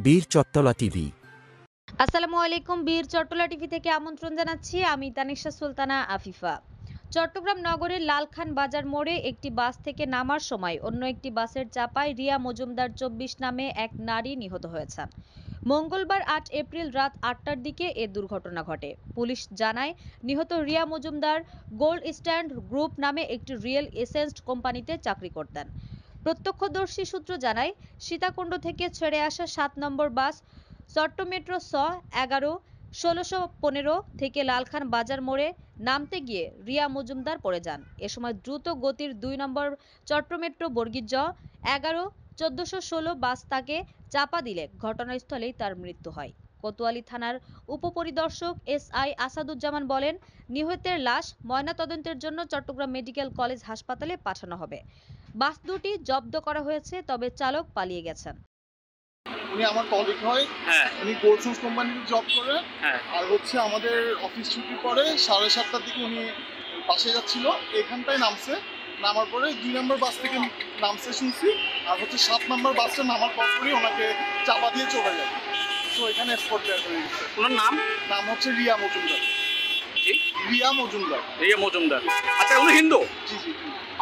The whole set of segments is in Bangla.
বীর চট্টলা টিভি। আসসালামু আলাইকুম। বীর চট্টলা টিভি থেকে আমন্ত্রণ জানাচ্ছি। আমি তানিশা সুলতানা আফিফা। চট্টগ্রাম নগরের লালখান বাজার মোড়ে একটি বাস থেকে নামার সময় অন্য একটি বাসের চাপায় রিয়া মজুমদার ২৪ নামে এক নারী নিহত হয়েছেন। মঙ্গলবার ৮ এপ্রিল রাত ৮টার দিকে এ দুর্ঘটনা ঘটে। পুলিশ জানায়, নিহত Riya Majumdar gold stand group নামে একটি রিয়েল এসেট কোম্পানিতে চাকরি করতেন। প্রত্যক্ষদর্শী সূত্র জানায়, সীতাকুণ্ড থেকে ছেড়ে আসা ৭ নম্বর বাস চট্টমেট্রো ১১-১৬-১৫ থেকে লালখান বাজার মোড়ে নামতে গিয়ে রিয়া মজুমদার পড়ে যান। এ সময় দ্রুত গতির ২ নম্বর চট্টমেট্রো বর্গীর ১১-১৪১৬ বাস তাকে চাপা দিলে ঘটনাস্থলেই তার মৃত্যু হয়। কোতোয়ালী থানার উপপরিদর্শক এসআই আসাদুজ্জামান বলেন, নিহতের লাশ ময়নাতদন্তের জন্য চট্টগ্রাম মেডিকেল কলেজ হাসপাতালে পাঠানো হবে। বাস দুটি জব্দ করা হয়েছে, তবে চালক পালিয়ে গেছেন। উনি আমার কলিগ হয়। উনি গোল্ড সেন্স কোম্পানিতে জব করে। আর হচ্ছে আমাদের অফিস ছুটির পরে 7:30টার দিকে উনি বাসে যাচ্ছিল, এখানটায় নামছে। নামার পরে 2 নম্বর বাস থেকে নামছে শুনছি, আর হচ্ছে 7 নম্বর বাসটা নামার পরপরই ওনাকে চাপা দিয়ে চলে যায়। তো এখানে স্পট ডেথ হয়ে গেছে। ওনার নাম হচ্ছে রিয়া মজুমদার। জি, রিয়া মজুমদার। রিয়া মজুমদার। আচ্ছা, উনি হিন্দু? জি জি।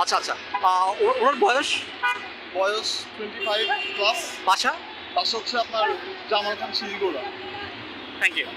আচ্ছা আচ্ছা। ওনার বয়স? বয়স 25+। বাসা? বাসা হচ্ছে আপনার জামাল খান শিলিগুড়া। Thank you.